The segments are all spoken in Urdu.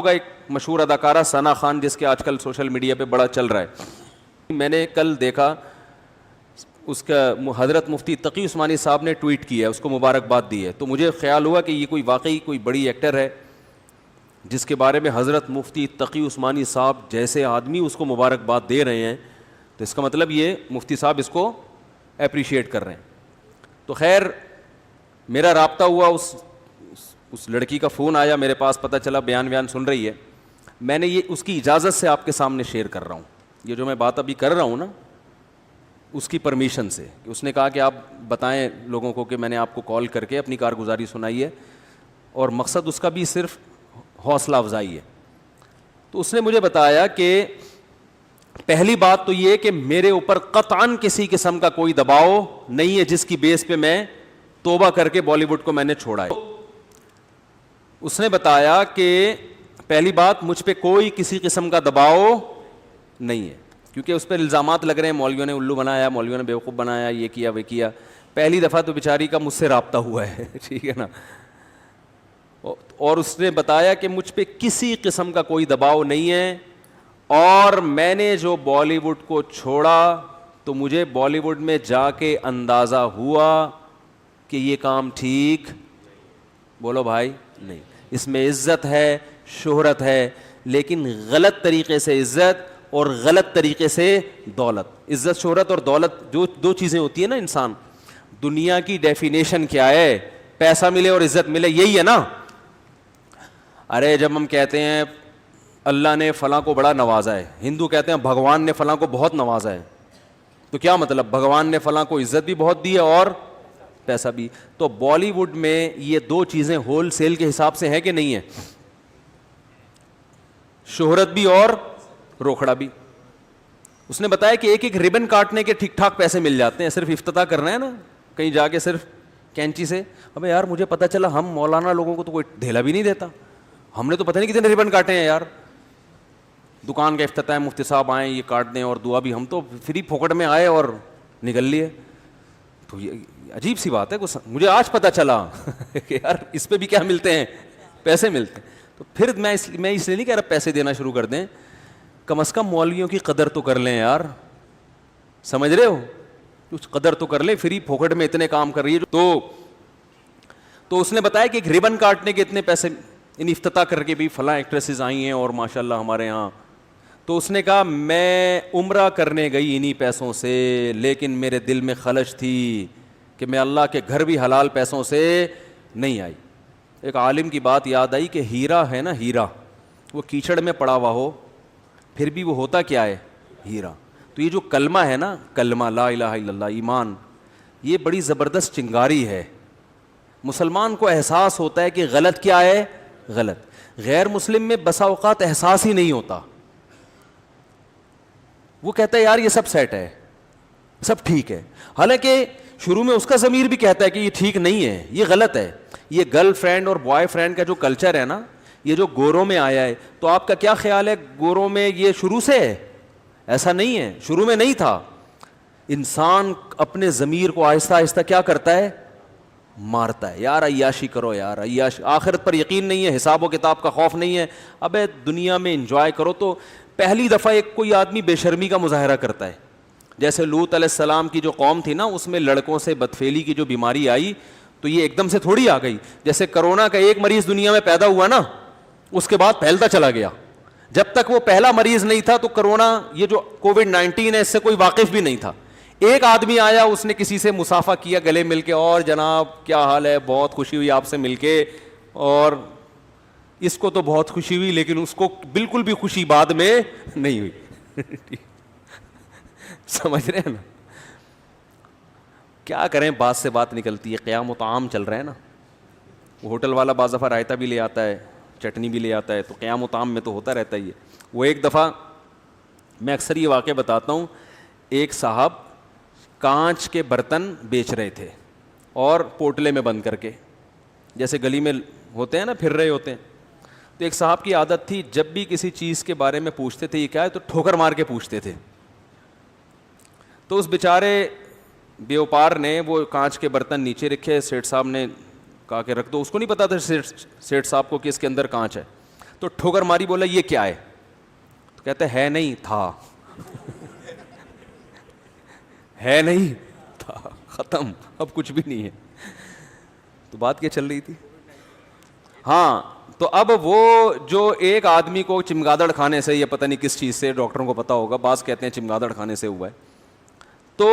ہوگا ایک مشہور اداکارہ ثنا خان جس کے آج کل سوشل میڈیا پہ بڑا چل رہا ہے. میں نے کل دیکھا اس کا حضرت مفتی تقی عثمانی صاحب نے ٹویٹ کیا ہے, اس کو مبارکباد دی ہے. تو مجھے خیال ہوا کہ یہ کوئی واقعی کوئی بڑی ایکٹر ہے جس کے بارے میں حضرت مفتی تقی عثمانی صاحب جیسے آدمی اس کو مبارکباد دے رہے ہیں, تو اس کا مطلب یہ مفتی صاحب اس کو اپریشیٹ کر رہے ہیں. تو خیر میرا رابطہ ہوا, اس لڑکی کا فون آیا میرے پاس, پتہ چلا بیان سن رہی ہے. میں نے یہ اس کی اجازت سے آپ کے سامنے شیئر کر رہا ہوں. یہ جو میں بات ابھی کر رہا ہوں نا, اس کی پرمیشن سے, کہ اس نے کہا کہ آپ بتائیں لوگوں کو کہ میں نے آپ کو کال کر کے اپنی کارگزاری سنائی ہے, اور مقصد اس کا بھی صرف حوصلہ افزائی ہے. تو اس نے مجھے بتایا کہ پہلی بات تو یہ کہ میرے اوپر قطعاً کسی قسم کا کوئی دباؤ نہیں ہے جس کی بیس پہ میں توبہ کر کے بالی ووڈ کو میں نے چھوڑا ہے. اس نے بتایا کہ پہلی بات مجھ پہ کوئی کسی قسم کا دباؤ نہیں ہے, کیونکہ اس پہ الزامات لگ رہے ہیں, مولویوں نے الو بنایا, مولویوں نے بیوقوف بنایا, یہ کیا وہ کیا. پہلی دفعہ تو بیچاری کا مجھ سے رابطہ ہوا ہے, ٹھیک ہے نا. اور اس نے بتایا کہ مجھ پہ کسی قسم کا کوئی دباؤ نہیں ہے, اور میں نے جو بالی ووڈ کو چھوڑا تو مجھے بالی ووڈ میں جا کے اندازہ ہوا کہ یہ کام ٹھیک, بولو بھائی, نہیں. اس میں عزت ہے, شہرت ہے, لیکن غلط طریقے سے عزت اور غلط طریقے سے دولت. عزت شہرت اور دولت جو دو چیزیں ہوتی ہیں نا, انسان دنیا کی ڈیفینیشن کیا ہے, پیسہ ملے اور عزت ملے, یہی ہے نا. ارے جب ہم کہتے ہیں اللہ نے فلاں کو بڑا نوازا ہے, ہندو کہتے ہیں بھگوان نے فلاں کو بہت نوازا ہے, تو کیا مطلب, بھگوان نے فلاں کو عزت بھی بہت دی ہے اور پیسہ بھی. تو بالی ووڈ میں یہ دو چیزیں ہول سیل کے حساب سے ہیں کہ نہیں ہے, شہرت بھی اور روکھڑا بھی. اس نے بتایا کہ ایک ایک ربن کاٹنے کے ٹھیک ٹھاک پیسے مل جاتے ہیں, صرف افتتاح کرنا ہے نا کہیں جا کے صرف کینچی سے. ابے یار مجھے پتا چلا ہم مولانا لوگوں کو تو کوئی ڈھیلا بھی نہیں دیتا, ہم نے تو پتہ نہیں کتنے ربن کاٹے ہیں یار. دکان کا افتتاح ہے, مفتی صاحب آئیں یہ کاٹ دیں اور دعا بھی, ہم تو فری پھوکٹ میں آئے اور نکل لیے. تو یہ عجیب سی بات ہے, مجھے آج پتہ چلا کہ یار اس پہ بھی کیا ملتے ہیں, پیسے ملتے ہیں. تو پھر میں اس لیے نہیں کہہ رہا پیسے دینا شروع کر دیں, کم از کم مولویوں کی قدر تو کر لیں یار, سمجھ رہے ہو, کچھ قدر تو کر لیں. فری پھوکٹ میں اتنے کام کر رہی ہے. تو اس نے بتایا کہ ایک ربن کاٹنے کے اتنے پیسے, ان افتتاح کر کے بھی فلاں ایکٹریسز آئی ہیں اور ماشاءاللہ ہمارے یہاں. تو اس نے کہا میں عمرہ کرنے گئی انہی پیسوں سے, لیکن میرے دل میں خلش تھی کہ میں اللہ کے گھر بھی حلال پیسوں سے نہیں آئی. ایک عالم کی بات یاد آئی کہ ہیرا ہے نا, ہیرا وہ کیچڑ میں پڑا ہوا ہو پھر بھی وہ ہوتا کیا ہے, ہیرا. تو یہ جو کلمہ ہے نا, کلمہ لا الہ الا اللہ, ایمان, یہ بڑی زبردست چنگاری ہے. مسلمان کو احساس ہوتا ہے کہ غلط کیا ہے, غلط. غیر مسلم میں بسا اوقات احساس ہی نہیں ہوتا, وہ کہتا ہے یار یہ سب سیٹ ہے, سب ٹھیک ہے, حالانکہ شروع میں اس کا ضمیر بھی کہتا ہے کہ یہ ٹھیک نہیں ہے, یہ غلط ہے. یہ گرل فرینڈ اور بوائے فرینڈ کا جو کلچر ہے نا, یہ جو گوروں میں آیا ہے, تو آپ کا کیا خیال ہے گوروں میں یہ شروع سے ہے؟ ایسا نہیں ہے, شروع میں نہیں تھا. انسان اپنے ضمیر کو آہستہ آہستہ کیا کرتا ہے, مارتا ہے. یار عیاشی کرو, یار عیاشی, آخرت پر یقین نہیں ہے, حساب و کتاب کا خوف نہیں ہے, ابے دنیا میں انجوائے کرو. تو پہلی دفعہ ایک کوئی آدمی بے شرمی کا مظاہرہ کرتا ہے, جیسے لوط علیہ السلام کی جو قوم تھی نا, اس میں لڑکوں سے بدفعلی کی جو بیماری آئی, تو یہ ایک دم سے تھوڑی آ گئی. جیسے کرونا کا ایک مریض دنیا میں پیدا ہوا نا, اس کے بعد پھیلتا چلا گیا. جب تک وہ پہلا مریض نہیں تھا تو کرونا, یہ جو کووڈ-19 ہے, اس سے کوئی واقف بھی نہیں تھا. ایک آدمی آیا, اس نے کسی سے مصافحہ کیا گلے مل کے, اور جناب کیا حال ہے, بہت خوشی ہوئی آپ سے مل کے, اور اس کو تو بہت خوشی ہوئی, لیکن اس کو بالکل بھی خوشی بعد میں نہیں ہوئی. سمجھ رہے ہیں نا, کیا کریں, بات سے بات نکلتی ہے. قیام و طعام چل رہا ہے نا, وہ ہوٹل والا بعض دفعہ رائتا بھی لے آتا ہے, چٹنی بھی لے آتا ہے, تو قیام و طعام میں تو ہوتا رہتا ہی ہے. وہ ایک دفعہ میں اکثر یہ واقعہ بتاتا ہوں, ایک صاحب کانچ کے برتن بیچ رہے تھے اور پوٹلے میں بند کر کے, جیسے گلی میں ہوتے ہیں نا, پھر رہے ہوتے ہیں. تو ایک صاحب کی عادت تھی, جب بھی کسی چیز کے بارے میں پوچھتے تھے یہ کیا ہے, تو ٹھوکر مار کے پوچھتے تھے. تو اس بیچارے بیوپار نے وہ کانچ کے برتن نیچے رکھے, سیٹھ صاحب نے کہا کہ رکھ دو. اس کو نہیں پتا تھا سیٹھ صاحب کو کہ اس کے اندر کانچ ہے. تو ٹھوکر ماری, بولا یہ کیا ہے؟ تو کہتے ہے نہیں تھا. ہے نہیں تھا, ختم, اب کچھ بھی نہیں ہے. تو بات کیا چل رہی تھی؟ ہاں, تو اب وہ جو ایک آدمی کو چمگادڑ کھانے سے, یہ پتہ نہیں کس چیز سے, ڈاکٹروں کو پتا ہوگا, بعض کہتے ہیں چمگادڑ کھانے سے ہوا ہے, تو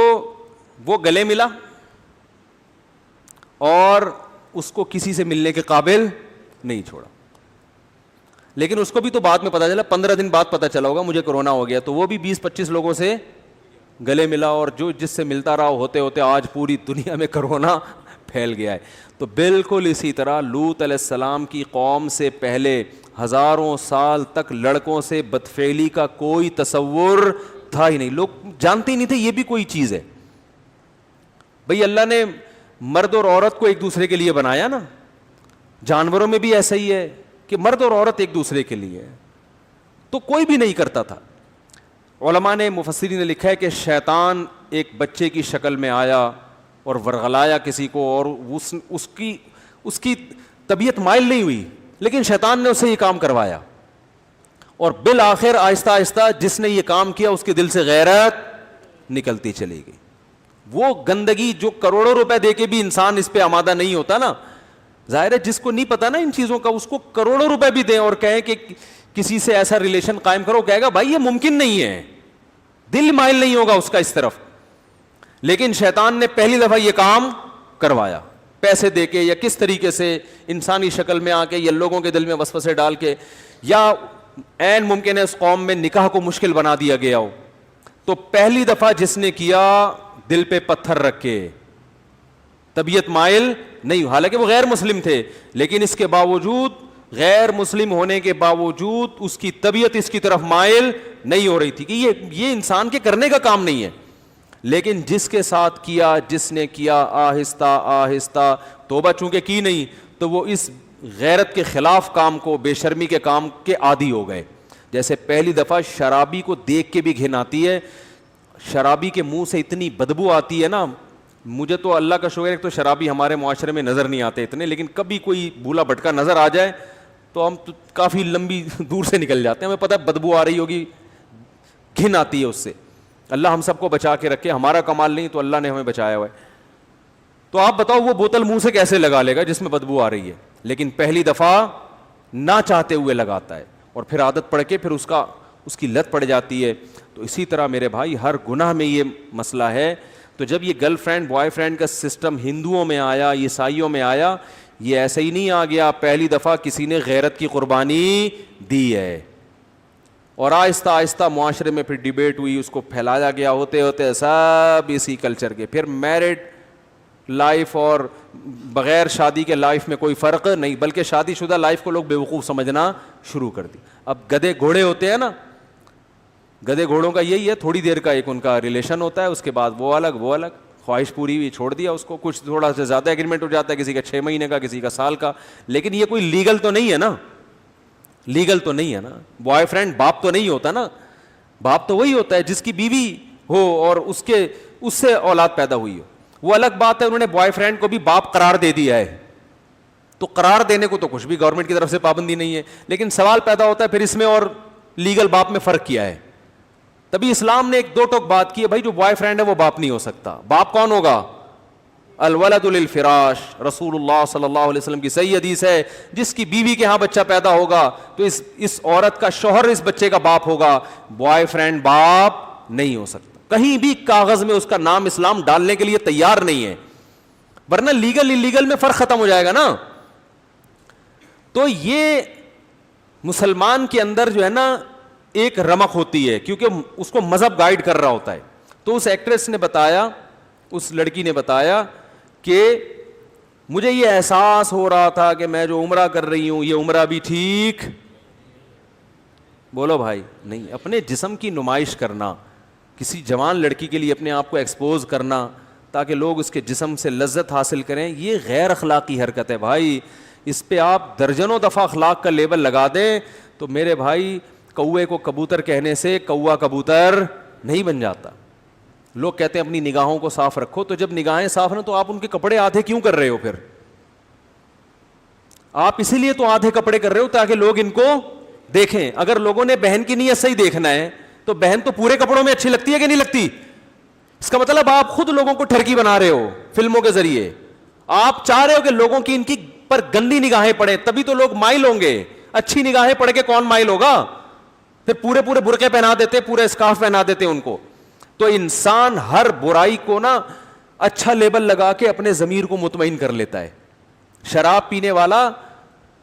وہ گلے ملا اور اس کو کسی سے ملنے کے قابل نہیں چھوڑا. لیکن اس کو بھی تو بعد میں پتا چلا, 15 دن بعد پتا چلا ہوگا مجھے کرونا ہو گیا, تو وہ بھی 20-25 لوگوں سے گلے ملا, اور جو جس سے ملتا رہا ہوتے ہوتے آج پوری دنیا میں کرونا پھیل گیا ہے. تو بالکل اسی طرح لوط علیہ السلام کی قوم سے پہلے ہزاروں سال تک لڑکوں سے بدفعلی کا کوئی تصور تھا ہی نہیں, لوگ جانتے ہی نہیں تھے یہ بھی کوئی چیز ہے. بھئی اللہ نے مرد اور عورت کو ایک دوسرے کے لیے بنایا نا, جانوروں میں بھی ایسا ہی ہے کہ مرد اور عورت ایک دوسرے کے لیے ہے, تو کوئی بھی نہیں کرتا تھا. علماء نے, مفسرین نے لکھا ہے کہ شیطان ایک بچے کی شکل میں آیا اور ورغلایا کسی کو, اور اس کی طبیعت مائل نہیں ہوئی, لیکن شیطان نے اسے یہ کام کروایا, اور بالآخر آہستہ آہستہ جس نے یہ کام کیا اس کے دل سے غیرت نکلتی چلی گئی. وہ گندگی جو کروڑوں روپے دے کے بھی انسان اس پہ آمادہ نہیں ہوتا نا, ظاہر ہے جس کو نہیں پتا نا ان چیزوں کا, اس کو کروڑوں روپے بھی دیں اور کہیں کہ کسی سے ایسا ریلیشن قائم کرو, کہے گا بھائی یہ ممکن نہیں ہے, دل مائل نہیں ہوگا اس کا اس طرف. لیکن شیطان نے پہلی دفعہ یہ کام کروایا, پیسے دے کے یا کس طریقے سے, انسانی شکل میں آ کے یا لوگوں کے دل میں وسوسے ڈال کے, یا عین ممکن ہے اس قوم میں نکاح کو مشکل بنا دیا گیا ہو. تو پہلی دفعہ جس نے کیا دل پہ پتھر رکھ کے, طبیعت مائل نہیں, حالانکہ وہ غیر مسلم تھے, لیکن اس کے باوجود, غیر مسلم ہونے کے باوجود اس کی طبیعت اس کی طرف مائل نہیں ہو رہی تھی کہ یہ انسان کے کرنے کا کام نہیں ہے. لیکن جس کے ساتھ کیا, جس نے کیا, آہستہ آہستہ توبہ چونکہ کی نہیں, تو وہ اس غیرت کے خلاف کام کو, بے شرمی کے کام کے عادی ہو گئے. جیسے پہلی دفعہ شرابی کو دیکھ کے بھی گھن آتی ہے, شرابی کے منہ سے اتنی بدبو آتی ہے نا, مجھے تو اللہ کا شکر ہے تو شرابی ہمارے معاشرے میں نظر نہیں آتے اتنے, لیکن کبھی کوئی بھولا بھٹکا نظر آ جائے تو ہم تو کافی لمبی دور سے نکل جاتے ہیں, ہمیں پتہ ہے بدبو آ رہی ہوگی, گھن آتی ہے اس سے. اللہ ہم سب کو بچا کے رکھے, ہمارا کمال نہیں تو اللہ نے ہمیں بچایا ہوا ہے. تو آپ بتاؤ وہ بوتل منہ سے کیسے لگا لے گا جس میں بدبو آ رہی ہے, لیکن پہلی دفعہ نہ چاہتے ہوئے لگاتا ہے, اور پھر عادت پڑ کے پھر اس کی لت پڑ جاتی ہے. تو اسی طرح میرے بھائی ہر گناہ میں یہ مسئلہ ہے. تو جب یہ گرل فرینڈ بوائے فرینڈ کا سسٹم ہندوؤں میں آیا, عیسائیوں میں آیا, یہ ایسے ہی نہیں آ گیا, پہلی دفعہ کسی نے غیرت کی قربانی دی ہے, اور آہستہ آہستہ معاشرے میں پھر ڈیبیٹ ہوئی, اس کو پھیلایا گیا, ہوتے ہوتے سب اسی کلچر کے. پھر میرڈ لائف اور بغیر شادی کے لائف میں کوئی فرق نہیں, بلکہ شادی شدہ لائف کو لوگ بیوقوف سمجھنا شروع کر دی. اب گدھے گھوڑے ہوتے ہیں نا, گدھے گھوڑوں کا یہی ہے, تھوڑی دیر کا ایک ان کا ریلیشن ہوتا ہے, اس کے بعد وہ الگ, خواہش پوری ہوئی چھوڑ دیا اس کو, کچھ تھوڑا سا زیادہ ایگریمنٹ ہو جاتا ہے, کسی کا 6 مہینے کا, کسی کا سال کا, لیکن یہ کوئی لیگل تو نہیں ہے نا, لیگل تو نہیں ہے نا. بوائے فرینڈ باپ تو نہیں ہوتا نا, باپ تو وہی ہوتا ہے جس کی بیوی ہو اور اس سے اولاد پیدا ہوئی ہو. وہ الگ بات ہے, انہوں نے بوائے فرینڈ کو بھی باپ قرار دے دیا ہے, تو قرار دینے کو تو کچھ بھی گورنمنٹ کی طرف سے پابندی نہیں ہے, لیکن سوال پیدا ہوتا ہے پھر اس میں اور لیگل باپ میں فرق کیا ہے. تبھی اسلام نے ایک دو ٹوک بات کی ہے, بھائی جو بوائے فرینڈ ہے وہ باپ نہیں ہو سکتا. باپ کون ہوگا؟ الولد للفراش. رسول اللہ صلی اللہ علیہ وسلم کی صحیح حدیث ہے, جس کی بیوی کے ہاں بچہ پیدا ہوگا تو اس عورت کا شوہر اس بچے کا باپ ہوگا, بوائے فرینڈ باپ نہیں ہو سکتا. کہیں بھی کاغذ میں اس کا نام اسلام ڈالنے کے لیے تیار نہیں ہے, ورنہ لیگل انلیگل میں فرق ختم ہو جائے گا نا. تو یہ مسلمان کے اندر جو ہے نا ایک رمق ہوتی ہے, کیونکہ اس کو مذہب گائیڈ کر رہا ہوتا ہے. تو اس ایکٹریس نے بتایا, اس لڑکی نے بتایا کہ مجھے یہ احساس ہو رہا تھا کہ میں جو عمرہ کر رہی ہوں یہ عمرہ بھی ٹھیک, بولو بھائی نہیں, اپنے جسم کی نمائش کرنا, کسی جوان لڑکی کے لیے اپنے آپ کو ایکسپوز کرنا تاکہ لوگ اس کے جسم سے لذت حاصل کریں, یہ غیر اخلاقی حرکت ہے بھائی. اس پہ آپ درجنوں دفعہ اخلاق کا لیبل لگا دیں تو میرے بھائی کوے کو کبوتر کہنے سے کوا کبوتر نہیں بن جاتا. لوگ کہتے ہیں اپنی نگاہوں کو صاف رکھو, تو جب نگاہیں صاف نہ تو آپ ان کے کپڑے آدھے کیوں کر رہے ہو؟ پھر آپ اسی لیے تو آدھے کپڑے کر رہے ہو تاکہ لوگ ان کو دیکھیں اگر لوگوں نے بہن کی نیت صحیح دیکھنا ہے تو بہن تو پورے کپڑوں میں اچھی لگتی ہے کہ نہیں لگتی؟ اس کا مطلب آپ خود لوگوں کو ٹھرکی بنا رہے ہو فلموں کے ذریعے. آپ چاہ رہے ہو کہ لوگوں کی ان کی پر گندی نگاہیں پڑے, تبھی تو لوگ مائل ہوں گے. اچھی نگاہیں پڑھ کے کون مائل ہوگا؟ پھر پورے پورے برقعے پہنا دیتے, پورے اسکارف پہنا دیتے ان کو. تو انسان ہر برائی کو نا اچھا لیبل لگا کے اپنے ضمیر کو مطمئن کر لیتا ہے. شراب پینے والا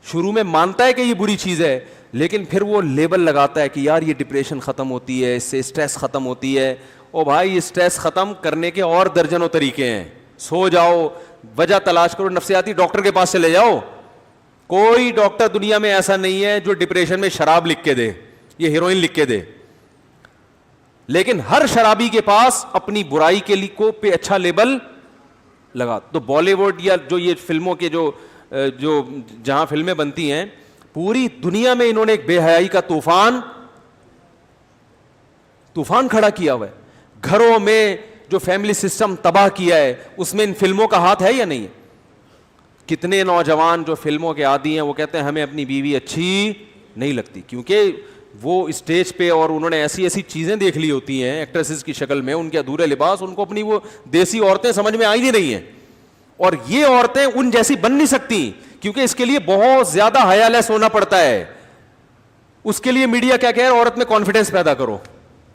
شروع میں مانتا ہے کہ یہ بری چیز ہے, لیکن پھر وہ لیبل لگاتا ہے کہ یار یہ ڈپریشن ختم ہوتی ہے, اس سے اسٹریس ختم ہوتی ہے. او بھائی اسٹریس ختم کرنے کے اور درجنوں طریقے ہیں. سو جاؤ, وجہ تلاش کرو, نفسیاتی ڈاکٹر کے پاس چلے جاؤ. کوئی ڈاکٹر دنیا میں ایسا نہیں ہے جو ڈپریشن میں شراب لکھ کے دے, یہ ہیروئن لکھ کے دے. لیکن ہر شرابی کے پاس اپنی برائی کے لیے کو پہ اچھا لیبل لگا. تو بالی ووڈ یا جو یہ فلموں کے جو جہاں فلمیں بنتی ہیں, پوری دنیا میں انہوں نے ایک بے حیائی کا طوفان کھڑا کیا ہوا ہے. گھروں میں جو فیملی سسٹم تباہ کیا ہے, اس میں ان فلموں کا ہاتھ ہے یا نہیں؟ کتنے نوجوان جو فلموں کے عادی ہیں وہ کہتے ہیں ہمیں اپنی بیوی اچھی نہیں لگتی, کیونکہ وہ اسٹیج پہ اور انہوں نے ایسی ایسی چیزیں دیکھ لی ہوتی ہیں ایکٹریسز کی شکل میں, ان کے ادھورے لباس, ان کو اپنی وہ دیسی عورتیں سمجھ میں آئی ہی نہیں ہیں. اور یہ عورتیں ان جیسی بن نہیں سکتی, کیونکہ اس کے لیے بہت زیادہ حیا لیس ہونا پڑتا ہے. اس کے لیے میڈیا کیا کہہ رہا ہے, عورت میں کانفیڈنس پیدا کرو.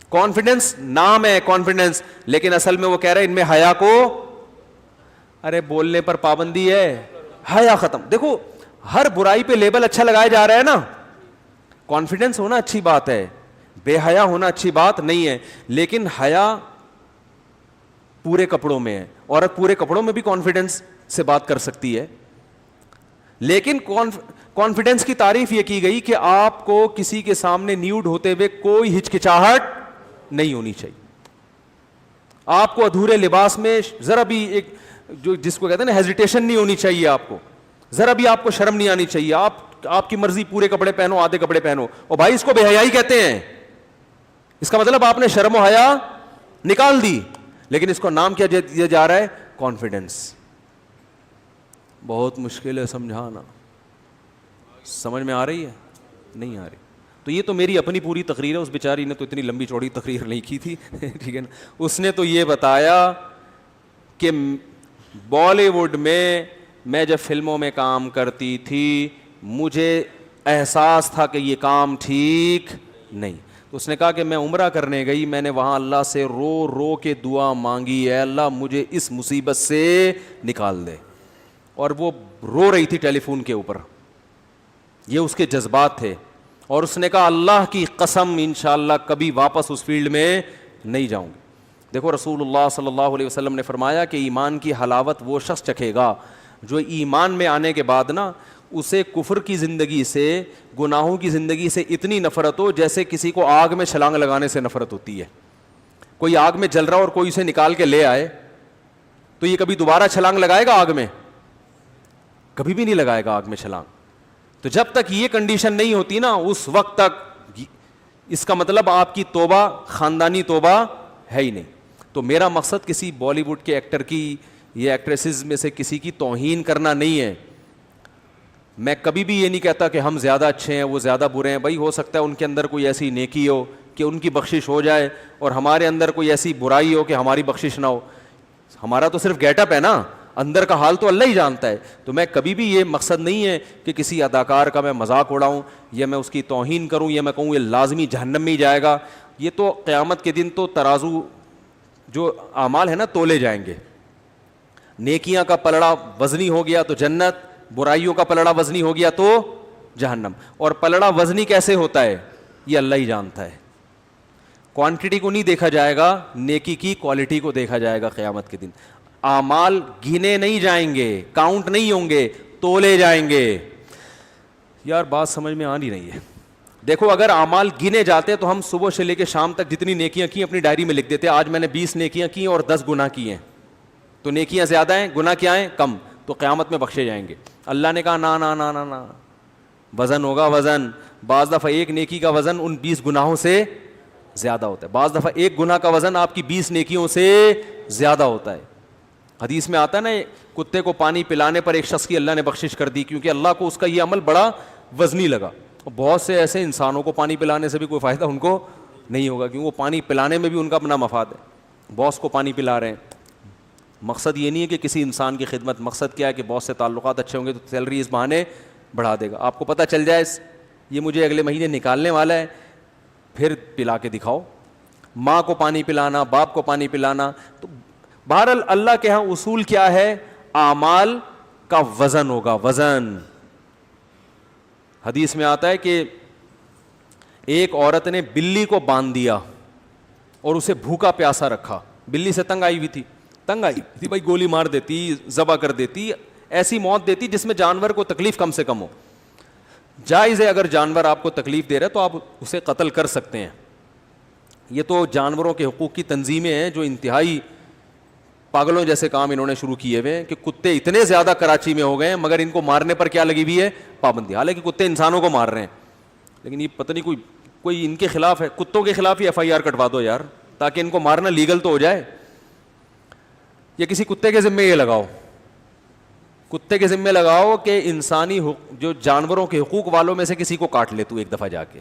کانفیڈنس نام ہے کانفیڈنس, لیکن اصل میں وہ کہہ رہے ہیں ان میں حیا کو, ارے بولنے پر پابندی ہے, حیا ختم. دیکھو ہر برائی پہ لیبل اچھا لگایا جا رہا ہے نا. کانفیڈنس ہونا اچھی بات ہے, بے حیا ہونا اچھی بات نہیں ہے, لیکن حیا پورے کپڑوں میں ہے. عورت پورے کپڑوں میں بھی کانفیڈنس سے بات کر سکتی ہے, لیکن کانفیڈنس کی تعریف یہ کی گئی کہ آپ کو کسی کے سامنے نیوڈ ہوتے ہوئے کوئی ہچکچاہٹ نہیں ہونی چاہیے. آپ کو ادھورے لباس میں ذرا بھی ایک جو جس کو کہتے ہیں نا ہیزیٹیشن نہیں ہونی چاہیے, آپ کو ذرا بھی آپ کو شرم نہیں آنی چاہیے. آپ کی مرضی پورے کپڑے پہنو, آدھے کپڑے پہنو, اور بھائی اس کو بے حیائی کہتے ہیں. اس کا مطلب آپ نے شرم و حیا نکال دی, لیکن اس کو نام کیا دیا جا رہا ہے, کانفیڈنس. بہت مشکل ہے سمجھانا, سمجھ میں آ رہی ہے؟ نہیں آ رہی. تو یہ تو میری اپنی پوری تقریر ہے, اس بیچاری نے تو اتنی لمبی چوڑی تقریر نہیں کی تھی ٹھیک ہے نا. اس نے تو یہ بتایا کہ بالی ووڈ میں جب فلموں میں کام کرتی تھی مجھے احساس تھا کہ یہ کام ٹھیک نہیں. تو اس نے کہا کہ میں عمرہ کرنے گئی, میں نے وہاں اللہ سے رو رو کے دعا مانگی, ہے اللہ مجھے اس مصیبت سے نکال دے. اور وہ رو رہی تھی ٹیلی فون کے اوپر, یہ اس کے جذبات تھے. اور اس نے کہا اللہ کی قسم انشاءاللہ کبھی واپس اس فیلڈ میں نہیں جاؤں گی. دیکھو رسول اللہ صلی اللہ علیہ وسلم نے فرمایا کہ ایمان کی حلاوت وہ شخص چکھے گا جو ایمان میں آنے کے بعد نا اسے کفر کی زندگی سے, گناہوں کی زندگی سے اتنی نفرت ہو جیسے کسی کو آگ میں چھلانگ لگانے سے نفرت ہوتی ہے. کوئی آگ میں جل رہا اور کوئی اسے نکال کے لے آئے تو یہ کبھی دوبارہ چھلانگ لگائے گا آگ میں؟ کبھی بھی نہیں لگائے گا آگ میں چھلانگ. تو جب تک یہ کنڈیشن نہیں ہوتی نا اس وقت تک اس کا مطلب آپ کی توبہ خاندانی توبہ ہے ہی نہیں. تو میرا مقصد کسی بالی ووڈ کے ایکٹر کی یا ایکٹریسز میں سے کسی کی توہین کرنا نہیں ہے. میں کبھی بھی یہ نہیں کہتا کہ ہم زیادہ اچھے ہیں وہ زیادہ برے ہیں. بھائی ہو سکتا ہے ان کے اندر کوئی ایسی نیکی ہو کہ ان کی بخشش ہو جائے, اور ہمارے اندر کوئی ایسی برائی ہو کہ ہماری بخشش نہ ہو. ہمارا تو صرف گیٹ اپ ہے نا, اندر کا حال تو اللہ ہی جانتا ہے. تو میں کبھی بھی یہ مقصد نہیں ہے کہ کسی اداکار کا میں مذاق اڑاؤں یا میں اس کی توہین کروں یا میں کہوں یہ لازمی جہنم میں ہی جائے گا. یہ تو قیامت کے دن تو ترازو جو اعمال ہے نا تولے جائیں گے. نیکیاں کا پلڑا وزنی ہو گیا تو جنت, برائیوں کا پلڑا وزنی ہو گیا تو جہنم. اور پلڑا وزنی کیسے ہوتا ہے یہ اللہ ہی جانتا ہے. کوانٹٹی کو نہیں دیکھا جائے گا, نیکی کی کوالٹی کو دیکھا جائے گا قیامت کے دن. اعمال گنے نہیں جائیں گے, کاؤنٹ نہیں ہوں گے, تولے جائیں گے. یار بات سمجھ میں آ نہیں رہی ہے. دیکھو اگر اعمال گنے جاتے تو ہم صبح سے لے کے شام تک جتنی نیکیاں کی اپنی ڈائری میں لکھ دیتے, آج میں نے 20 نیکیاں کی اور 10 گناہ کیے ہیں, تو نیکیاں زیادہ ہیں گناہ کیا ہیں کم, تو قیامت میں بخشے جائیں گے. اللہ نے کہا نا نا نا نا نا, وزن ہوگا وزن. بعض دفعہ ایک نیکی کا وزن ان 20 گناہوں سے زیادہ ہوتا ہے, بعض دفعہ ایک گناہ کا وزن آپ کی 20 نیکیوں سے زیادہ ہوتا ہے. حدیث میں آتا ہے نا کتے کو پانی پلانے پر ایک شخص کی اللہ نے بخشش کر دی, کیونکہ اللہ کو اس کا یہ عمل بڑا وزنی لگا. اور بہت سے ایسے انسانوں کو پانی پلانے سے بھی کوئی فائدہ ان کو نہیں ہوگا, کیونکہ وہ پانی پلانے میں بھی ان کا اپنا مفاد ہے. باس کو پانی پلا رہے ہیں, مقصد یہ نہیں ہے کہ کسی انسان کی خدمت, مقصد کیا ہے کہ باس سے تعلقات اچھے ہوں گے تو سیلری اس بہانے بڑھا دے گا. آپ کو پتہ چل جائے یہ مجھے اگلے مہینے نکالنے والا ہے, پھر پلا کے دکھاؤ. ماں کو پانی پلانا, باپ کو پانی پلانا. تو بہرحال اللہ کے ہاں اصول کیا ہے, اعمال کا وزن ہوگا, وزن. حدیث میں آتا ہے کہ ایک عورت نے بلی کو باندھ دیا اور اسے بھوکا پیاسا رکھا. بلی سے تنگ آئی ہوئی تھی بھائی, گولی مار دیتی, ذبح کر دیتی, ایسی موت دیتی جس میں جانور کو تکلیف کم سے کم ہو. جائز ہے اگر جانور آپ کو تکلیف دے رہا ہے تو آپ اسے قتل کر سکتے ہیں. یہ تو جانوروں کے حقوق کی تنظیمیں ہیں جو انتہائی پاگلوں جیسے کام انہوں نے شروع کیے ہوئے ہیں کہ کتے اتنے زیادہ کراچی میں ہو گئے ہیں مگر ان کو مارنے پر کیا لگی ہوئی ہے, پابندی. حالانکہ کتے انسانوں کو مار رہے ہیں, لیکن یہ پتہ نہیں کوئی ان کے خلاف ہے. کتوں کے خلاف ہی FIR کٹوا دو یار, تاکہ ان کو مارنا لیگل تو ہو جائے. یا کسی کتے کے ذمے یہ لگاؤ, کتے کے ذمے لگاؤ کہ انسانی جو جانوروں کے حقوق والوں میں سے کسی کو کاٹ لے تو ایک دفعہ جا کے,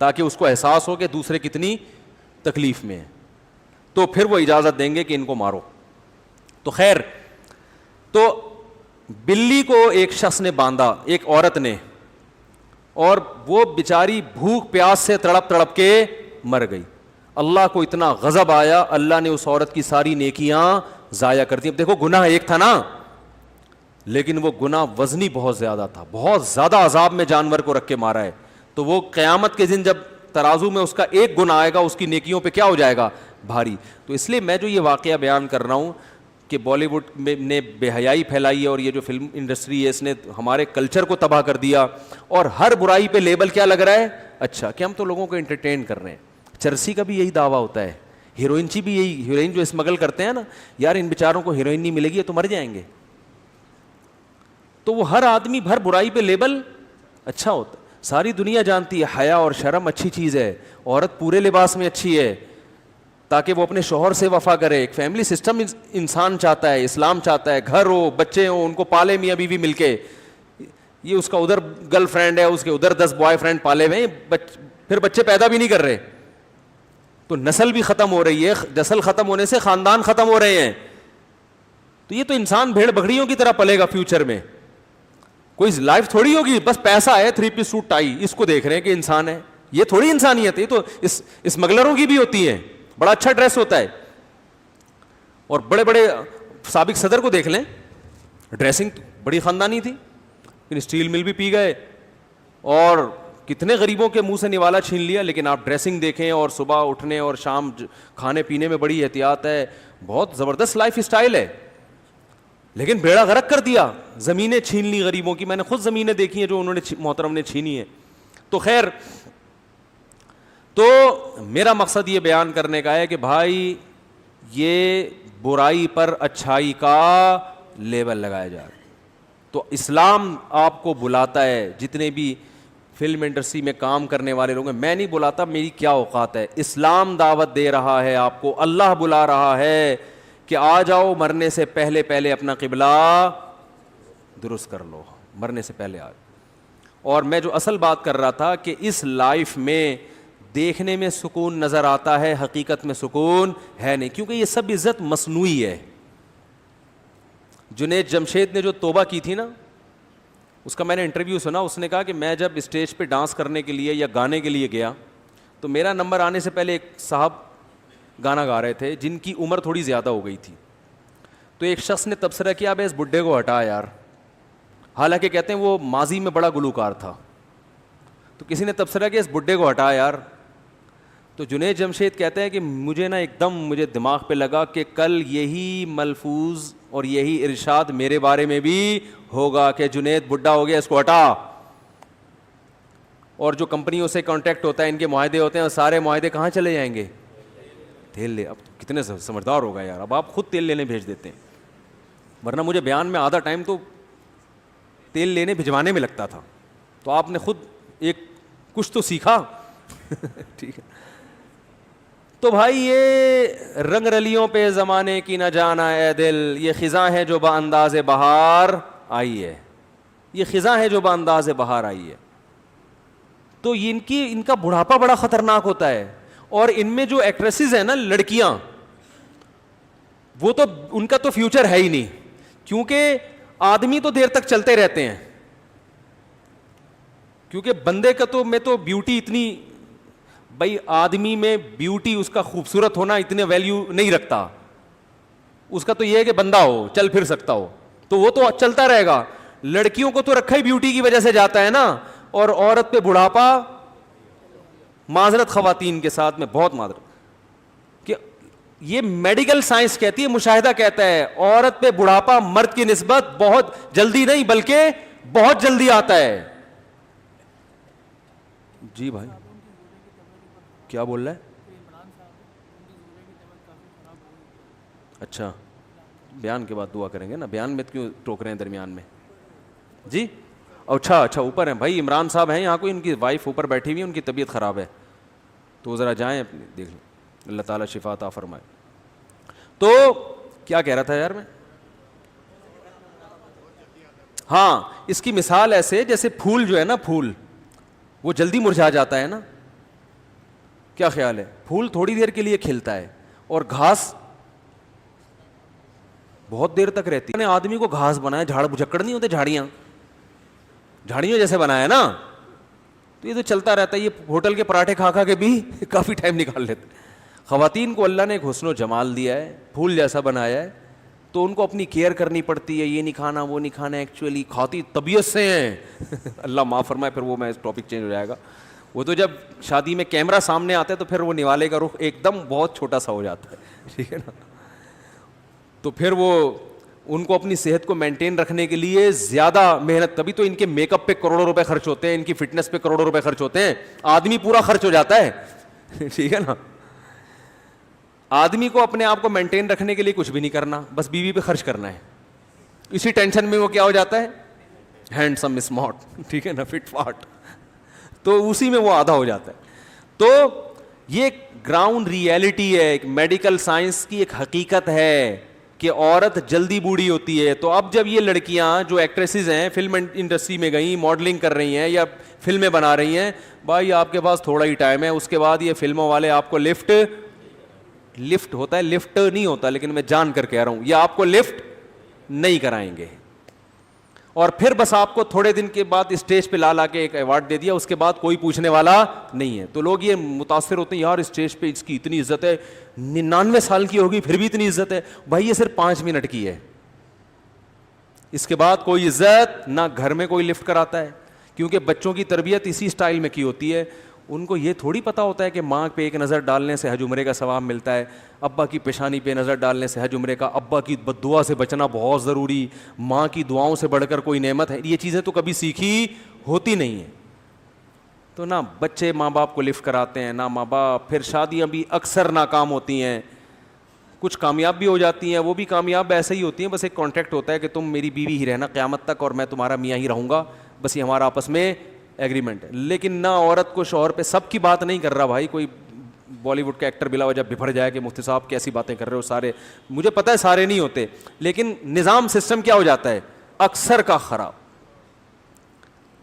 تاکہ اس کو احساس ہو کہ دوسرے کتنی تکلیف میں ہے, تو پھر وہ اجازت دیں گے کہ ان کو مارو. تو خیر, تو بلی کو ایک شخص نے باندھا, ایک عورت نے, اور وہ بیچاری بھوک پیاس سے تڑپ تڑپ کے مر گئی. اللہ کو اتنا غضب آیا, اللہ نے اس عورت کی ساری نیکیاں ضائع کر دی. اب دیکھو گناہ ایک تھا نا, لیکن وہ گناہ وزنی بہت زیادہ تھا, بہت زیادہ عذاب میں جانور کو رکھ کے مارا ہے. تو وہ قیامت کے دن جب ترازو میں اس کا ایک گناہ آئے گا, اس کی نیکیوں پہ کیا ہو جائے گا, بھاری. تو اس لیے میں جو یہ واقعہ بیان کر رہا ہوں کہ بالی ووڈ نے بے حیائی پھیلائی ہے, اور یہ جو فلم انڈسٹری ہے اس نے ہمارے کلچر کو تباہ کر دیا, اور ہر برائی پہ لیبل کیا لگ رہا ہے, اچھا, کہ ہم تو لوگوں کو انٹرٹین کر رہے ہیں. چرسی کا بھی یہی دعویٰ ہوتا ہے, ہیروئن چی بھی یہی, ہیروئن جو اسمگل کرتے ہیں نا, یار ان بیچاروں کو ہیروئن نہیں ملے گی تو مر جائیں گے. تو وہ ہر آدمی ہر برائی پہ لیبل اچھا ہوتا ہے. ساری دنیا جانتی ہے حیا اور شرم اچھی چیز ہے, عورت پورے لباس میں اچھی ہے تاکہ وہ اپنے شوہر سے وفا کرے. ایک فیملی سسٹم انسان چاہتا ہے, اسلام چاہتا ہے, گھر ہو, بچے ہوں, ان کو پالے میاں بیوی مل کے. یہ اس کا ادھر گرل فرینڈ ہے, اس کے ادھر 10 بوائے فرینڈ پالے ہوئے, پھر بچے پیدا بھی نہیں کر رہے, تو نسل بھی ختم ہو رہی ہے. نسل ختم ہونے سے خاندان ختم ہو رہے ہیں. تو یہ تو انسان بھیڑ بکریوں کی طرح پلے گا فیوچر میں. کوئی لائف تھوڑی ہوگی بس پیسہ ہے, 3 پیس سوٹ ٹائی, اس کو دیکھ رہے ہیں کہ انسان ہے. یہ تھوڑی انسانیت ہے, یہ تو اسمگلروں کی بھی ہوتی ہے. بڑا اچھا ڈریس ہوتا ہے, اور بڑے بڑے سابق صدر کو دیکھ لیں, ڈریسنگ بڑی خاندانی تھی, لیکن اسٹیل مل بھی پی گئے اور کتنے غریبوں کے منہ سے نوالا چھین لیا. لیکن آپ ڈریسنگ دیکھیں, اور صبح اٹھنے اور شام کھانے پینے میں بڑی احتیاط ہے, بہت زبردست لائف اسٹائل ہے. لیکن بیڑا غرق کر دیا, زمینیں چھین لی غریبوں کی. میں نے خود زمینیں دیکھی ہیں جو انہوں نے محترم نے چھینی ہیں. تو خیر, تو میرا مقصد یہ بیان کرنے کا ہے کہ بھائی یہ برائی پر اچھائی کا لیبل لگایا جا رہا ہے. تو اسلام آپ کو بلاتا ہے, جتنے بھی فلم انڈسٹری میں کام کرنے والے لوگ ہیں, میں نہیں بلاتا, میری کیا اوقات ہے. اسلام دعوت دے رہا ہے آپ کو, اللہ بلا رہا ہے کہ آ جاؤ, مرنے سے پہلے پہلے اپنا قبلہ درست کر لو, مرنے سے پہلے آ. اور میں جو اصل بات کر رہا تھا کہ اس لائف میں دیکھنے میں سکون نظر آتا ہے, حقیقت میں سکون ہے نہیں, کیونکہ یہ سب عزت مصنوعی ہے. جنید جمشید نے جو توبہ کی تھی نا, اس کا میں نے انٹرویو سنا. اس نے کہا کہ میں جب اسٹیج پہ ڈانس کرنے کے لیے یا گانے کے لیے گیا تو میرا نمبر آنے سے پہلے ایک صاحب گانا گا رہے تھے جن کی عمر تھوڑی زیادہ ہو گئی تھی. تو ایک شخص نے تبصرہ کیا, بھائی اس بڈھے کو ہٹا یار, حالانکہ کہتے ہیں وہ ماضی میں بڑا گلوکار تھا. تو کسی نے تبصرہ کیا اس بڈھے کو ہٹا یار. تو جنید جمشید کہتے ہیں کہ مجھے نا ایک دم مجھے دماغ پہ لگا کہ کل یہی ملفوظ اور یہی ارشاد میرے بارے میں بھی ہوگا کہ جنید بڈھا ہو گیا, اس کو ہٹا. اور جو کمپنیوں سے کانٹیکٹ ہوتا ہے, ان کے معاہدے ہوتے ہیں, سارے معاہدے کہاں چلے جائیں گے, تیل لے. اب کتنے سمجھدار ہوگا یار, اب آپ خود تیل لینے بھیج دیتے ہیں, ورنہ مجھے بیان میں آدھا ٹائم تو تیل لینے بھجوانے میں لگتا تھا. تو آپ نے خود ایک کچھ تو سیکھا. ٹھیک ہے. تو بھائی یہ رنگ رلیوں پہ زمانے کی نہ جانا اے دل, یہ خزاں ہے جو با انداز بہار آئی ہے, یہ خزاں ہے جو با انداز بہار آئی ہے. تو ان کا بڑھاپا بڑا خطرناک ہوتا ہے. اور ان میں جو ایکٹریسز ہیں نا لڑکیاں, وہ تو ان کا تو فیوچر ہے ہی نہیں, کیونکہ آدمی تو دیر تک چلتے رہتے ہیں, کیونکہ بندے کا تو میں تو بیوٹی اتنی, بھائی آدمی میں بیوٹی اس کا خوبصورت ہونا اتنے ویلیو نہیں رکھتا, اس کا تو یہ ہے کہ بندہ ہو, چل پھر سکتا ہو, تو وہ تو چلتا رہے گا. لڑکیوں کو تو رکھا ہی بیوٹی کی وجہ سے جاتا ہے نا, اور عورت پہ بڑھاپا, معذرت خواتین کے ساتھ میں بہت معذرت, کہ یہ میڈیکل سائنس کہتی ہے, مشاہدہ کہتا ہے, عورت پہ بڑھاپا مرد کی نسبت بہت جلدی نہیں بلکہ بہت جلدی آتا ہے. جی بھائی کیا بول رہا ہے؟ اچھا, بیان کے بعد دعا کریں گے نا, بیان میں کیوں ٹوک رہے ہیں درمیان میں؟ جی اچھا اوپر ہیں بھائی, عمران صاحب ہیں یہاں, کوئی ان کی وائف اوپر بیٹھی ہوئی ہے, ان کی طبیعت خراب ہے, تو ذرا جائیں اپنی دیکھ لیں, اللہ تعالیٰ شفا عطا فرمائے. تو کیا کہہ رہا تھا یار میں؟ ہاں, اس کی مثال ایسے جیسے پھول جو ہے نا, پھول وہ جلدی مرجھا جاتا ہے نا, کیا خیال ہے؟ پھول تھوڑی دیر کے لیے کھلتا ہے, اور گھاس بہت دیر تک رہتی ہے. آدمی کو گھاس بنایا, جھاڑ بھجکڑ نہیں ہوتے, جھاڑیوں جیسے بنایا نا, تو یہ تو چلتا رہتا ہے. یہ ہوٹل کے پراٹھے کھا کھا کے بھی کافی ٹائم نکال لیتے. خواتین کو اللہ نے ایک حسن و جمال دیا ہے, پھول جیسا بنایا ہے, تو ان کو اپنی کیئر کرنی پڑتی ہے, یہ نہیں کھانا وہ نہیں کھانا, ایکچولی کھاتی طبیعت سے ہیں اللہ معاف فرمائے, پھر وہ میں ٹاپک چینج ہو جائے گا. وہ تو جب شادی میں کیمرہ سامنے آتا ہے تو پھر وہ نوالے کا رخ ایک دم بہت چھوٹا سا ہو جاتا ہے, ٹھیک ہے نا. تو پھر وہ ان کو اپنی صحت کو مینٹین رکھنے کے لیے زیادہ محنت, تبھی تو ان کے میک اپ پہ کروڑوں روپے خرچ ہوتے ہیں, ان کی فٹنس پہ کروڑوں روپے خرچ ہوتے ہیں. آدمی پورا خرچ ہو جاتا ہے, ٹھیک ہے نا. آدمی کو اپنے آپ کو مینٹین رکھنے کے لیے کچھ بھی نہیں کرنا, بس بیوی پہ خرچ کرنا ہے. اسی ٹینشن میں وہ کیا ہو جاتا ہے, ہینڈسم اسمارٹ, ٹھیک ہے نا, فٹ فاٹ, تو اسی میں وہ آدھا ہو جاتا ہے. تو یہ گراؤنڈ ریئلٹی ہے, ایک میڈیکل سائنس کی ایک حقیقت ہے کہ عورت جلدی بوڑھی ہوتی ہے. تو اب جب یہ لڑکیاں جو ایکٹریسز ہیں, فلم انڈسٹری میں گئیں, ماڈلنگ کر رہی ہیں یا فلمیں بنا رہی ہیں, بھائی آپ کے پاس تھوڑا ہی ٹائم ہے, اس کے بعد یہ فلموں والے آپ کو لفٹ ہوتا ہے, لفٹ نہیں ہوتا, لیکن میں جان کر کہہ رہا ہوں, یہ آپ کو لفٹ نہیں کرائیں گے. اور پھر بس آپ کو تھوڑے دن کے بعد اسٹیج پہ لا کے ایک ایوارڈ دے دیا, اس کے بعد کوئی پوچھنے والا نہیں ہے. تو لوگ یہ متاثر ہوتے ہیں, یار اسٹیج پہ اس کی اتنی عزت ہے, 99 سال کی ہوگی پھر بھی اتنی عزت ہے. بھائی یہ صرف 5 منٹ کی ہے, اس کے بعد کوئی عزت نہ. گھر میں کوئی لفٹ کراتا ہے, کیونکہ بچوں کی تربیت اسی سٹائل میں کی ہوتی ہے. ان کو یہ تھوڑی پتہ ہوتا ہے کہ ماں پہ ایک نظر ڈالنے سے حج عمرے کا ثواب ملتا ہے, ابا کی پیشانی پہ نظر ڈالنے سے حج عمرے کا, ابا کی بد دعا سے بچنا بہت ضروری, ماں کی دعاؤں سے بڑھ کر کوئی نعمت ہے. یہ چیزیں تو کبھی سیکھی ہوتی نہیں ہیں. تو نہ بچے ماں باپ کو لفٹ کراتے ہیں, نہ ماں باپ. پھر شادیاں بھی اکثر ناکام ہوتی ہیں, کچھ کامیاب بھی ہو جاتی ہیں, وہ بھی کامیاب ایسے ہی ہوتی ہیں, بس ایک کانٹریکٹ ہوتا ہے کہ تم میری بیوی ہی رہنا قیامت تک اور میں تمہارا میاں ہی رہوں گا, بس یہ ہمارا آپس میں ایگریمنٹ ہے. لیکن نہ عورت کو شوہر پہ, سب کی بات نہیں کر رہا بھائی, کوئی بالی ووڈ کا ایکٹر بلا وجہ بفر جائے کہ مفتی صاحب کیسی باتیں کر رہے ہو, سارے مجھے پتہ ہے سارے نہیں ہوتے, لیکن نظام سسٹم کیا ہو جاتا ہے اکثر کا خراب.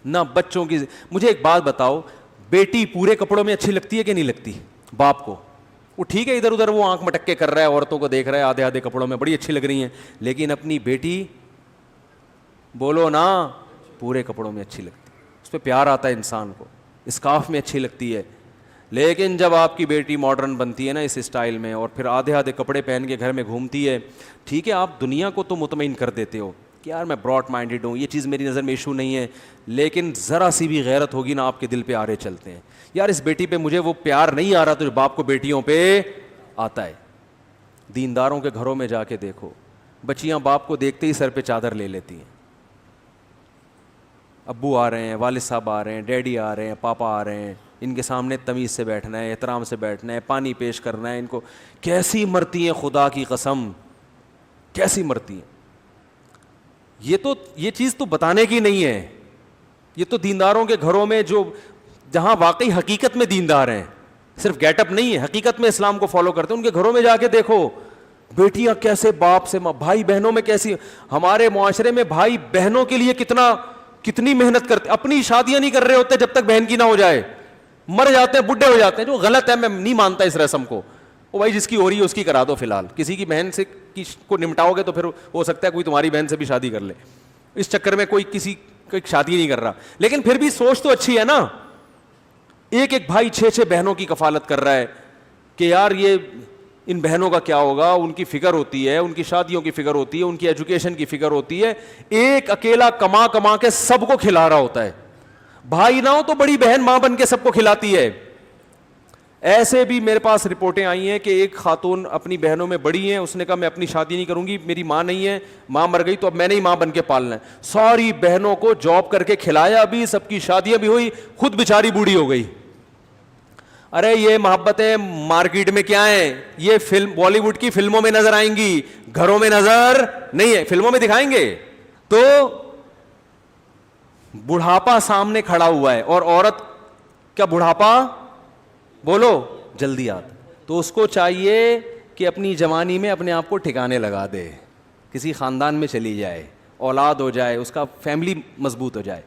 نہ بچوں کی, مجھے ایک بات بتاؤ, بیٹی پورے کپڑوں میں اچھی لگتی ہے کہ نہیں لگتی باپ کو؟ وہ ٹھیک ہے ادھر ادھر وہ آنکھ مٹکے کر رہا ہے, عورتوں کو دیکھ رہا ہے آدھے آدھے کپڑوں میں, بڑی اچھی لگ رہی ہیں, لیکن اپنی بیٹی بولو نا پورے کپڑوں میں اچھی لگتی ہے, اس پہ پیار آتا ہے انسان کو, اسکارف میں اچھی لگتی ہے. لیکن جب آپ کی بیٹی ماڈرن بنتی ہے نا اس اسٹائل میں, اور پھر آدھے آدھے کپڑے پہن کے گھر میں گھومتی ہے, ٹھیک ہے آپ دنیا کو تو مطمئن کر دیتے ہو کہ یار میں براڈ مائنڈیڈ ہوں, یہ چیز میری نظر میں ایشو نہیں ہے, لیکن ذرا سی بھی غیرت ہوگی نا آپ کے دل پہ آرے چلتے ہیں, یار اس بیٹی پہ مجھے وہ پیار نہیں آ رہا تو جو باپ کو بیٹیوں پہ آتا ہے. دینداروں کے گھروں میں جا کے دیکھو, بچیاں باپ کو دیکھتے ہی سر پہ چادر لے لیتی ہیں. ابو آ رہے ہیں, والد صاحب آ رہے ہیں, ڈیڈی آ رہے ہیں, پاپا آ رہے ہیں, ان کے سامنے تمیز سے بیٹھنا ہے, احترام سے بیٹھنا ہے, پانی پیش کرنا ہے. ان کو کیسی مرتی ہیں, خدا کی قسم کیسی مرتی ہیں. یہ چیز تو بتانے کی نہیں ہے, یہ تو دینداروں کے گھروں میں جو جہاں واقعی حقیقت میں دیندار ہیں, صرف گیٹ اپ نہیں ہے, حقیقت میں اسلام کو فالو کرتے ہیں, ان کے گھروں میں جا کے دیکھو بیٹیاں کیسے باپ سے, بھائی بہنوں میں کیسی. ہمارے معاشرے میں بھائی بہنوں کے لیے کتنا کتنی محنت کرتے, اپنی شادیاں نہیں کر رہے ہوتے جب تک بہن کی نہ ہو جائے, مر جاتے ہیں, بڈھے ہو جاتے ہیں, جو غلط ہے, میں نہیں مانتا اس رسم کو. او بھائی جس کی ہو رہی ہے اس کی کرا دو فی الحال, کسی کی بہن سے کو نمٹاؤ گے تو پھر ہو سکتا ہے کوئی تمہاری بہن سے بھی شادی کر لے, اس چکر میں کوئی کسی کی شادی نہیں کر رہا. لیکن پھر بھی سوچ تو اچھی ہے نا, ایک ایک بھائی 6 بہنوں کی کفالت کر رہا ہے کہ یار یہ ان بہنوں کا کیا ہوگا, ان کی فکر ہوتی ہے, ان کی شادیوں کی فکر ہوتی ہے, ان کی ایجوکیشن کی فکر ہوتی ہے. ایک اکیلا کما کما کے سب کو کھلا رہا ہوتا ہے. بھائی نہ ہو تو بڑی بہن ماں بن کے سب کو کھلاتی ہے. ایسے بھی میرے پاس رپورٹیں آئی ہیں کہ ایک خاتون اپنی بہنوں میں بڑی ہیں, اس نے کہا میں اپنی شادی نہیں کروں گی, میری ماں نہیں ہے, ماں مر گئی تو اب میں نے ہی ماں بن کے پالنا ہے. ساری بہنوں کو جاب کر کے کھلایا بھی, سب کی شادیاں بھی ہوئی, خود بیچاری بوڑھی ہو گئی. ارے یہ محبتیں مارکیٹ میں کیا ہیں, یہ فلم بالی ووڈ کی فلموں میں نظر آئیں گی, گھروں میں نظر نہیں ہے. فلموں میں دکھائیں گے تو بڑھاپا سامنے کھڑا ہوا ہے, اور عورت کا بڑھاپا بولو جلدی آتا, تو اس کو چاہیے کہ اپنی جوانی میں اپنے آپ کو ٹھکانے لگا دے, کسی خاندان میں چلی جائے, اولاد ہو جائے, اس کا فیملی مضبوط ہو جائے.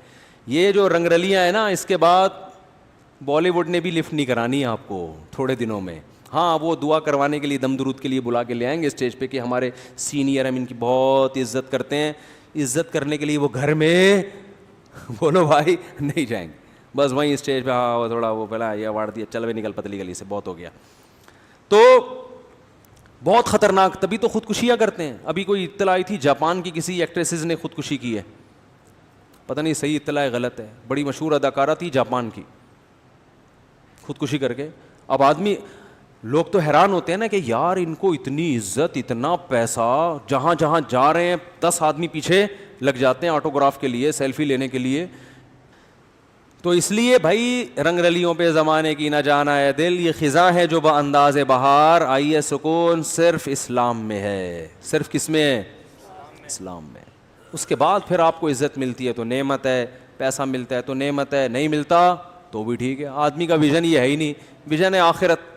یہ جو رنگ رلیاں ہیں نا, اس کے بعد بالی ووڈ نے بھی لفٹ نہیں کرانی ہے آپ کو تھوڑے دنوں میں. ہاں وہ دعا کروانے کے لیے, دم درود کے لیے بلا کے لے آئیں گے اسٹیج پہ کہ ہمارے سینئر ہم ان کی بہت عزت کرتے ہیں. عزت کرنے کے لیے وہ گھر میں بولو بھائی نہیں جائیں گے, بس وہیں اسٹیج پہ ہاں وہ تھوڑا وہ پہلا یہ اوارڈ دیا, چل بھائی نکل پتلی گلی سے, بہت ہو گیا. تو بہت خطرناک, تبھی تو خودکشیاں کرتے ہیں. ابھی کوئی اطلاع آئی تھی جاپان کی کسی ایکٹریسز نے خودکشی کی ہے, پتہ نہیں صحیح اطلاع ہے غلط ہے, بڑی مشہور اداکارہ تھی جاپان کی, خودکشی کر کے. اب آدمی لوگ تو حیران ہوتے ہیں نا کہ یار ان کو اتنی عزت, اتنا پیسہ, جہاں جہاں جا رہے ہیں 10 آدمی پیچھے لگ جاتے ہیں آٹوگراف کے لیے, سیلفی لینے کے لیے. تو اس لیے بھائی رنگ رلیوں پہ زمانے کی نہ جانا ہے دل, یہ خزاں ہے جو بانداز بہار, آئی ہے سکون صرف اسلام میں ہے. صرف کس میں ہے؟ اسلام میں. اس کے بعد پھر آپ کو عزت ملتی ہے تو نعمت ہے, پیسہ ملتا ہے تو نعمت ہے, نہیں ملتا تو بھی ٹھیک ہے. آدمی کا ویژن یہ ہے ہی نہیں, ویژن ہے آخرت.